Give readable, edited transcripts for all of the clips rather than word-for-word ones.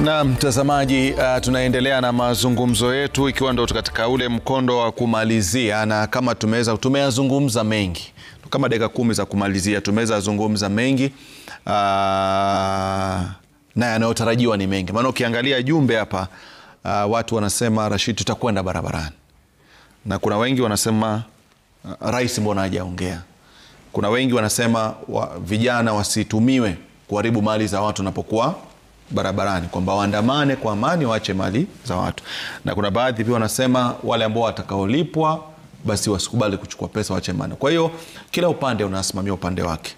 Na mtazamaji, tunaendelea na mazungumzo yetu ikiwa ndo katika ule mkondo wa kumalizia, na kama tumeyazungumza mengi kama dakika 10 za kumalizia, tumezungumza mengi na yanayotarajiwa ni mengi. Maana ukiangalia jumbe hapa, watu wanasema Rashid, tutakwenda barabarani, na kuna wengi wanasema rais mbona hajaongea. Kuna wengi wanasema vijana wasitumiwe kuharibu mali za watu napokuwa barabarani, kwamba waandamane kwa amani, waache mali za watu. Na kuna baadhi pia wanasema wale ambao watakaolipwa basi wasikubali kuchukua pesa, waache mali. Kwa hiyo kila upande unasimamia upande wake.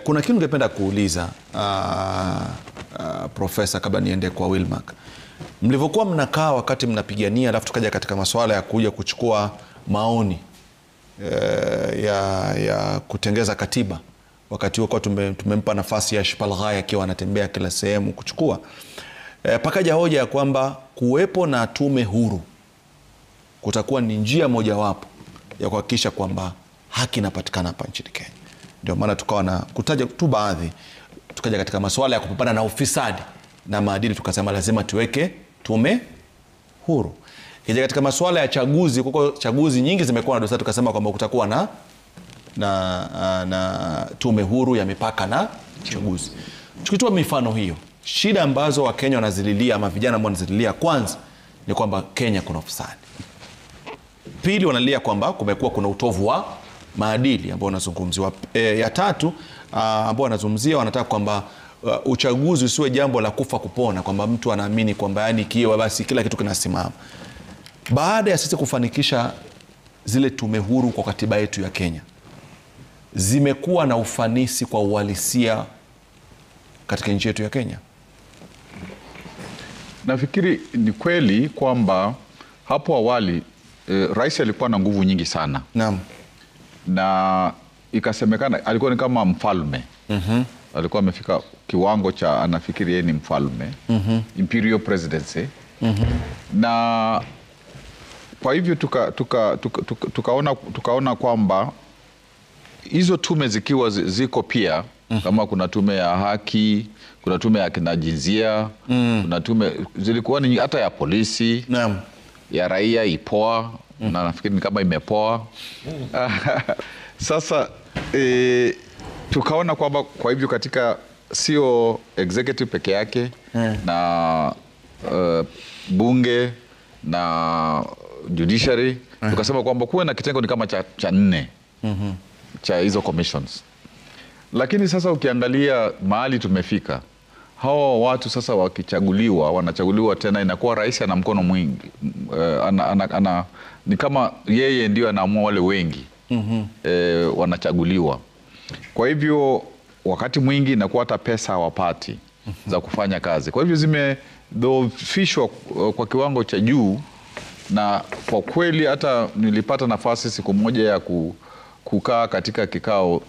Kuna kitu ningependa kuuliza Profesa, kabla niende kwa Wilmark. Mlivyokuwa mnakaa wakati mnapigania, alafu tukaja katika masuala ya kuja kuchukua maoni ya kutengeza katiba, wakati huo tumempa nafasi ya Shpalghai akiwa anatembea kila sehemu kuchukua, pakaja hoja ya kwamba kuwepo na tume huru kutakuwa ni njia mojawapo ya kuhakikisha kwamba haki inapatikana hapa nchini Kenya. Ndio maana tukawa na kutaja tu baadhi, tukaja katika masuala ya kupambana na ufisadi na maadili, tukasema lazima tuweke tume huru. Kija katika masuala ya chaguzi, kwa chaguzi nyingi zimekuwa na dosari, tukasema kwamba kutakuwa na tume huru ya mipaka na chaguzi. Tukitoa mifano hiyo, shida ambazo Wakenya wanazililia ama vijana ambao wanazililia, kwanza ni kwamba Kenya kuna ufisadi. Pili, wanalia kwamba kumekuwa kuna utovu wa maadili ambao wanazungumziwa. Ya tatu ambao wanazungumzia, wanataka kwamba uchaguzi usiwe jambo la kufa kupona, kwamba mtu anaamini kwamba yani kiwa basi kila kitu kinasimama. Baada ya sisi kufanikisha zile tume huru kwa katiba yetu ya Kenya, zimekuwa na ufanisi kwa uhalisia katika nchi yetu ya Kenya? Nafikiri ni kweli kwamba hapo awali rais alikuwa na nguvu nyingi sana. Naam. Na ikasemekana alikuwa ni kama mfalme. Alikuwa amefika kiwango cha anafikiri yeye ni mfalme. Imperial presidency. Na kwa hivyo tukaona kwamba hizo tume zikiwa ziko pia, kama kuna tume ya haki, kuna tume ya kina jinsia, kuna tume zilikuwa ni hata ya polisi. Naam. Ya raia ipoa, na nafikiri ni kama imepoa. Sasa tukaona kwamba kwa hivyo katika sio executive peke yake, na bunge na judiciary, tukasema kwamba kuwe na kitengo ni kama cha 4 cha hizo commissions. Lakini sasa ukiangalia mahali tumefika, hawa watu sasa wakichaguliwa, wanachaguliwa tena, inakuwa rais ana mkono mwingi. Ni kama yeye ndio anaamua wale wengi wanachaguliwa. Kwa hivyo wakati mwingi inakuwa hata pesa hawapati za kufanya kazi. Kwa hivyo zimedhoofishwa kwa kiwango cha juu. Na kwa kweli hata nilipata nafasi siku moja ya kukaa katika kikao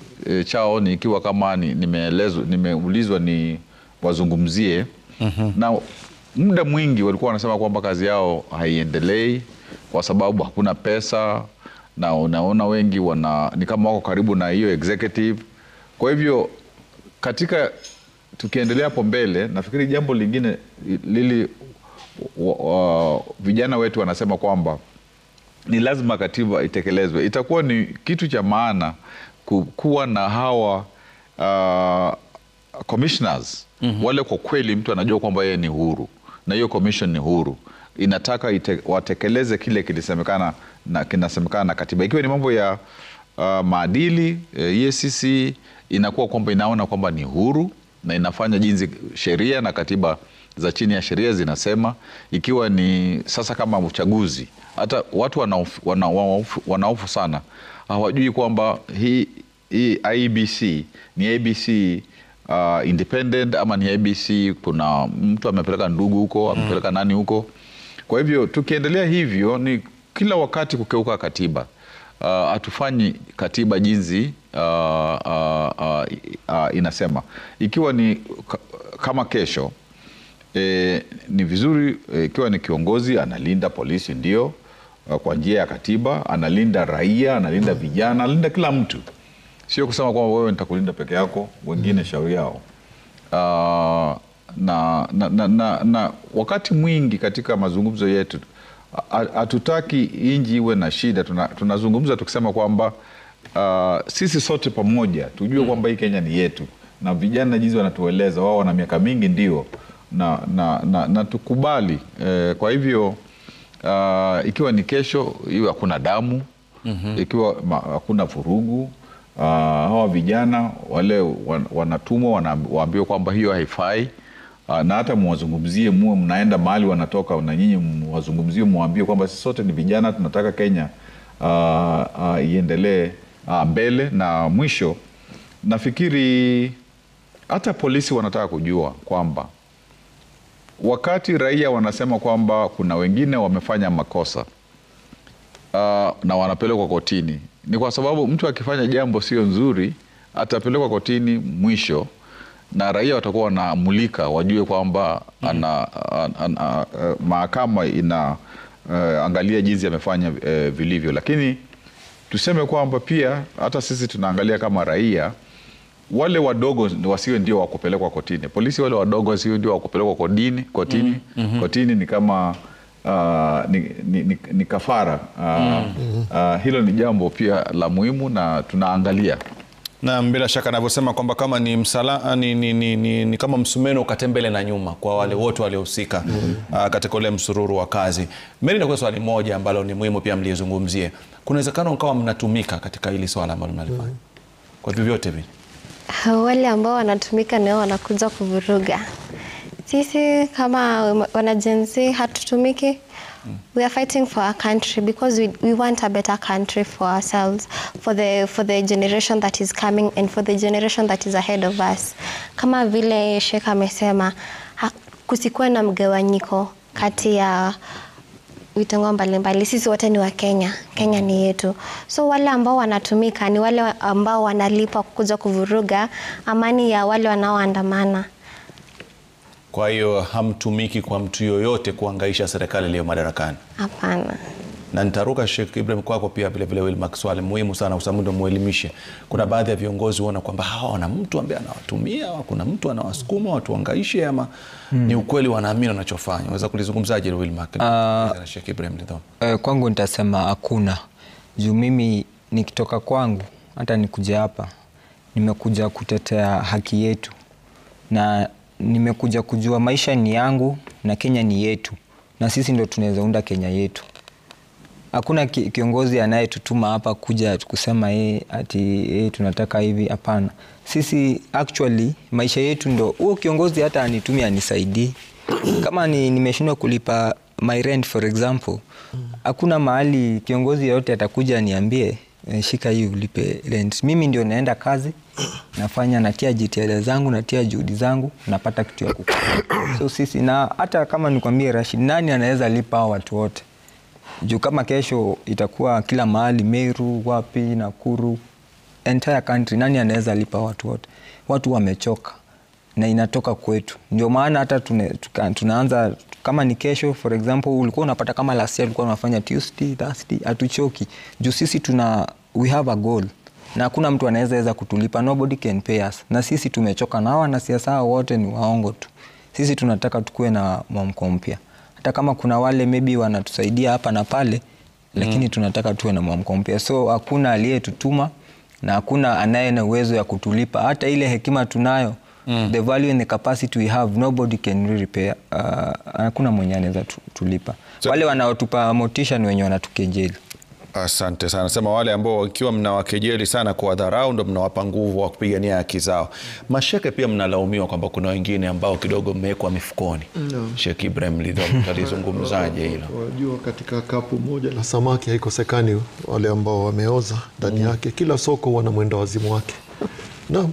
chao, nikiwa kama nimeulizwa ni wazungumzie. Na muda mwingi walikuwa wanasema kwamba kazi yao haiendelei kwa sababu hakuna pesa, na unaona wengi ni kama wako karibu na hiyo executive. Kwa hivyo tukiendelea hapo mbele, nafikiri jambo lingine vijana wetu wanasema kwamba ni lazima katiba itekelezwe. Itakuwa ni kitu cha maana kuwa na hawa commissioners, wale kwa kweli mtu anajua kwamba yeye ni huru na hiyo commission ni huru, inataka watekeleze kile kinasemekana na katiba. Ikiwa ni mambo ya maadili, EACC inakuwa kwamba inaona kwamba ni huru na inafanya jinsi sheria na katiba za chini ya sheria zinasema. Ikiwa ni sasa kama uchaguzi, hata watu wanaofu sana, hawajui kwamba hii IEBC ni IEBC independent ama ni IEBC kuna mtu amepeleka ndugu huko, amepeleka nani huko. Kwa hivyo tukiendelea hivyo, ni kila wakati kukeuka katiba. Hatufanyi katiba jinsi inasema. Ikiwa ni kama kesho, ni vizuri ikiwa ni kiongozi analinda polisi, ndio kwa njia ya katiba, analinda raia, analinda vijana, analinda kila mtu. Sio kusema kwamba wewe nitakulinda peke yako, wengine shauri yao. na wakati mwingi katika mazungumzo yetu hatutaki inji iwe na shida. Tunazungumza tukisema kwamba sisi sote pamoja tujue kwamba hii Kenya ni yetu, na vijana jinsi wanatueleza wao wana miaka mingi ndio na tukubali. Kwa hivyo ikiwa ni kesho iwe hakuna damu, ikiwa hakuna vurugu, hawa vijana wale wanatumwa waambiwe kwamba hiyo haifai, na hata muwazungumzie, muwe mnaenda mahali wanatoka na nyinyi muwazungumzie, muambie kwamba sisi sote ni vijana, tunataka Kenya iendelee mbele. Na mwisho nafikiri hata polisi wanataka kujua kwamba wakati raia wanasema kwamba kuna wengine wamefanya makosa na wanapelekwa kotini, ni kwa sababu mtu akifanya jambo sio nzuri atapelekwa kotini mwisho, na raia watakuwa wanaamulika wajue kwamba mahakama inaangalia jinsi amefanya vilivyo. Lakini tuseme kwamba pia hata sisi tunaangalia kama raia, wale wadogo wasiwe ndio wakupelekwa kotini. Polisi wale wadogo wasiwe ndio wakupelekwa kotini. Kotini ni kama ni kafara. Hilo ni jambo pia la muhimu na tunaangalia. Na bila shaka anavyosema kwamba kama ni ni kama msumeno ukatembele na nyuma kwa wale wote waliohusika katika ule msururu wa kazi. Mimi nina swali moja ambalo ni muhimu pia mlizungumzie. Kuna uwezekano mkawa mnatumika katika hili swala ambalo mnalifanya kwa vyovyote vile? Wale ambao wanatumika nao wanakuja kuvuruga. Sisi kama wana Gen Z hatutumiki. We are fighting for our country because we want a better country for ourselves, for the generation that is coming and for the generation that is ahead of us. Kama vile Sheikh amesema, kusikuwe na mgawanyiko kati ya vitengo mbalimbali. Sisi wote ni wa Kenya. Kenya ni yetu. So wale ambao wanatumika ni wale ambao wanalipa kuja kuvuruga amani ya wale wanaoandamana. Kwa hiyo hamtumiki kwa mtu yoyote kuhangaisha serikali iliyo madarakani? Hapana. Na nitaruka Sheikh Ibrahim kwako pia vile Wilmark, swali muhimu sana usamundo muelimishe. Kuna baadhi ya viongozi huona kwamba hawa wana mtu ambaye anawatumia, kuna mtu anawasukuma watu hangaishe, ama ni ukweli wanaamini wanachofanya? Unaweza kulizungumzaje Wilmark na Sheikh Ibrahim Lidhom? Kwangu nitasema hakuna. Juu mimi nikitoka kwangu hata nikuja hapa nimekuja kutetea haki yetu, na nimekuja kujua maisha ni yangu na Kenya ni yetu, na sisi ndio tunaweza unda Kenya yetu. Hakuna kiongozi anayetutuma hapa kuja kusema ati tunataka hivi. Hapana. Sisi actually maisha yetu ndio huo kiongozi hata anitumi anisaidii. Kama nimeshindwa kulipa my rent for example, hakuna mahali kiongozi yote atakuja niambie shika hii ulipe rent. Mimi ndio naenda kazi, nafanya, natia jitihada zangu, natia juhudi zangu, napata kitu ya kukula. So sisi, na hata kama nikwambie Rashid, nani anaweza lipa watu wote? Juu kama kesho itakuwa kila mahali, Meru, wapi, Nakuru, entire country, nani anaweza lipa watu wote? Watu wamechoka na inatoka kwetu. Ndio maana hata tunaanza kama ni kesho for example, ulikuwa unapata kama last year ulikuwa unafanya Tuesday, Thursday, hatuchoki. Juu sisi we have a goal. Na hakuna mtu anaweza kutulipa, nobody can pay us. Na sisi tumechoka, na hawa na siasa wote ni waongo tu. Sisi tunataka tukue na mwamko mpya. Hata kama kuna wale maybe wanatusaidia hapa na pale, lakini tunataka tuwe na mwamko mpya. So hakuna aliyetutuma na hakuna anaye na uwezo ya kutulipa. Hata ile hekima tunayo, the value and the capacity we have, nobody can really pay. Hakuna mwenye anaweza tulipa. So, wale wanaotupa motisha ni wenye wanatukejeli. Asante sana. Sema wale ambao ikiwa mnawakejeli sana kwa dharau ndio mnawapa nguvu wa kupigania haki zao. Masheke pia mnalaumiwa kwamba kuna wengine ambao kidogo mmewekwa mifukoni. Sheikh Ibrahim Lidhom, talizungumzaje hilo? Wajua katika kapu moja la samaki haikosekani wale ambao wameoza ndani yake. Kila soko wana mwenda wazimu wake. Naam.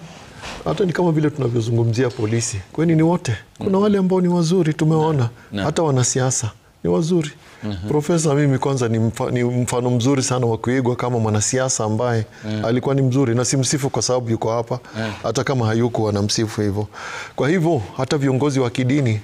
Hata ni kama vile tunavyozungumzia polisi. Kwani ni wote? Kuna wale ambao ni wazuri tumewaona. Hata wanasiasa ni wazuri. Profesa mimi kwanza ni mfano mzuri sana wa kuigwa kama mwanasiasa ambaye alikuwa ni mzuri, na simsifu kwa sababu yuko hapa. Hata kama hayuko anamsifu hivyo. Kwa hivyo hata viongozi wa kidini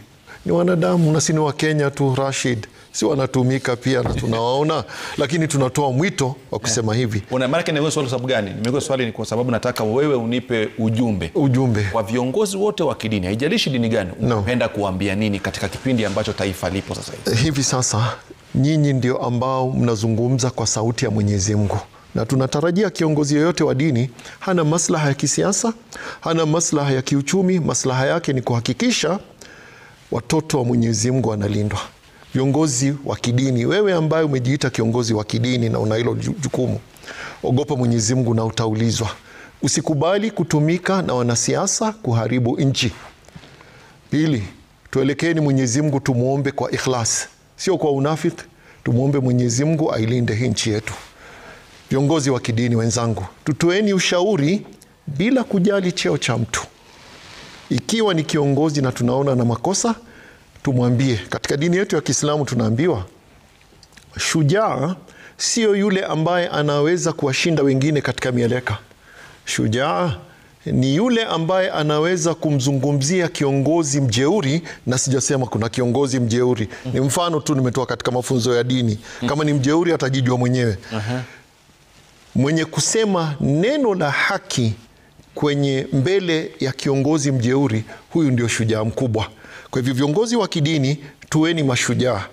ni wanadamu na si ni wa Kenya tu Rashid, si wanatumika pia na tunawaona, lakini tunatoa mwito wa kusema hivi. Maana nimeuliza swali sababu gani? Nimeuliza swali ni kwa sababu nataka wewe unipe ujumbe kwa viongozi wote wa kidini, haijalishi dini gani, unapenda kuambia nini katika kipindi ambacho taifa lipo sasa hivi? Hivi sasa nyinyi ndio ambao mnazungumza kwa sauti ya Mwenyezi Mungu, na tunatarajia kiongozi yoyote wa dini hana maslaha ya kisiasa, hana maslaha ya kiuchumi. Maslaha yake ni kuhakikisha watoto wa Mwenyezi Mungu wanalindwa. Viongozi wa kidini, wewe ambaye umejiita kiongozi wa kidini na una hilo jukumu, ogopa Mwenyezi Mungu na utaulizwa. Usikubali kutumika na wanasiasa kuharibu nchi. Pili, tuelekeeni Mwenyezi Mungu, tumuombe kwa ikhlas, sio kwa unafiki. Tumuombe Mwenyezi Mungu ailinde hii nchi yetu. Viongozi wa kidini wenzangu, tutoeni ushauri bila kujali cheo cha mtu. Ikiwa ni kiongozi na tunaona na makosa, tumwambie. Katika dini yetu ya Kiislamu tunaambiwa shujaa sio yule ambaye anaweza kuwashinda wengine katika mieleka. Shujaa ni yule ambaye anaweza kumzungumzia kiongozi mjeuri, na sijasema kuna kiongozi mjeuri. Ni mfano tu nimetoa katika mafunzo ya dini. Kama ni mjeuri atajijua mwenyewe. Mwenye kusema neno la haki kwenye mbele ya kiongozi mjeuri, huyu ndio shujaa mkubwa. Kwa hivyo viongozi wa kidini, tuweni mashujaa.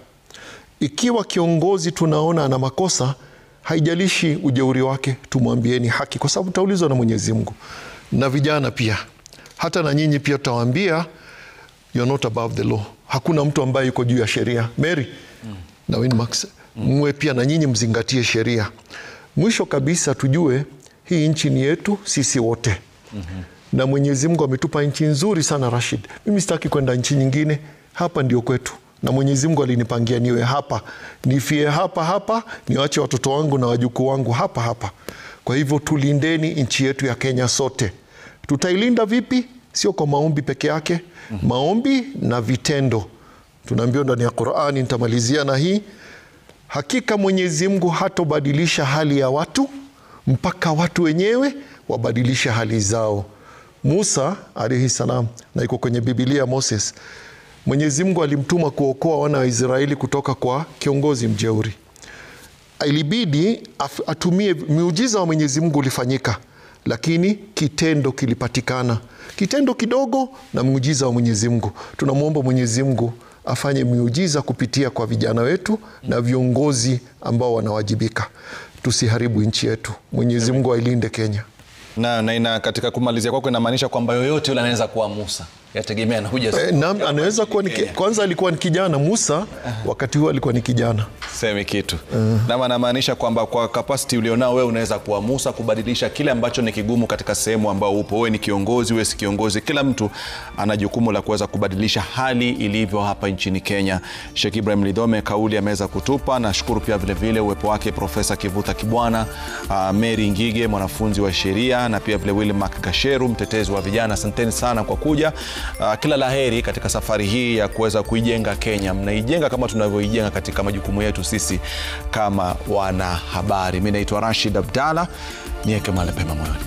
Ikiwa kiongozi tunaona ana makosa, haijalishi ujeuri wake, tumwambieni haki, kwa sababu taulizwa na Mwenyezi Mungu. Na vijana pia, hata na nyinyi pia tutawaambia, you're not above the law. Hakuna mtu ambaye yuko juu ya sheria. Mary na Winmax, mwe pia na nyinyi mzingatie sheria. Mwisho kabisa, tujue hii nchi ni yetu sisi wote. Na Mwenyezi Mungu ametupa nchi nzuri sana Rashid. Mimi sitaki kwenda nchi nyingine, hapa ndio kwetu. Na Mwenyezi Mungu alinipangia niwe hapa, nifie hapa, niwache watoto wangu na wajukuu wangu hapa. Kwa hivyo tulindeni nchi yetu ya Kenya sote. Tutailinda vipi? Sio kwa maombi peke yake, maombi na vitendo. Tunaambiwa ndani ya Qur'ani, nitamalizia na hii, hakika Mwenyezi Mungu hatobadilisha hali ya watu mpaka watu wenyewe wabadilisha hali zao. Musa alayhi salam, na iko kwenye Biblia, Moses, Mwenyezi Mungu alimtuma kuokoa wana wa Israeli kutoka kwa kiongozi mjeuri. Ilibidi atumie miujiza wa Mwenyezi Mungu ulifanyika, lakini kitendo kilipatikana. Kitendo kidogo na muujiza wa Mwenyezi Mungu. Tunamwomba Mwenyezi Mungu afanye miujiza kupitia kwa vijana wetu na viongozi ambao wanawajibika. Tusiharibu nchi yetu. Mwenyezi Mungu ailinde Kenya. Na katika kumalizia kwako, inamaanisha kwamba yoyote yule anaweza kuwa Musa, yategemea na huja. Anaweza kuwa kwanza alikuwa ni kijana Musa, wakati huo alikuwa ni kijana. Semi kitu. Na anamaanisha kwamba kwa capacity ulionao wewe unaweza kuwa Musa, kubadilisha kile ambacho ni kigumu katika sehemu ambao upo. Wewe ni kiongozi, wewe si kiongozi, kila mtu ana jukumu la kuweza kubadilisha hali ilivyo hapa nchini Kenya. Sheikh Ibrahim Lidhome kauli ameweza kutupa. Nashukuru pia vile vile uwepo wake Profesa Kivutha Kibwana, Mary Ngige mwanafunzi wa sheria, na pia vile William Makgasheru mtetezi wa vijana. Asanteni sana kwa kuja. Kila laheri katika safari hii ya kuweza kuijenga Kenya. Mnaijenga kama tunavyoijenga katika majukumu yetu sisi kama wana habari. Mimi naitwa Rashid Abdalla, niweke mahali pema moyoni.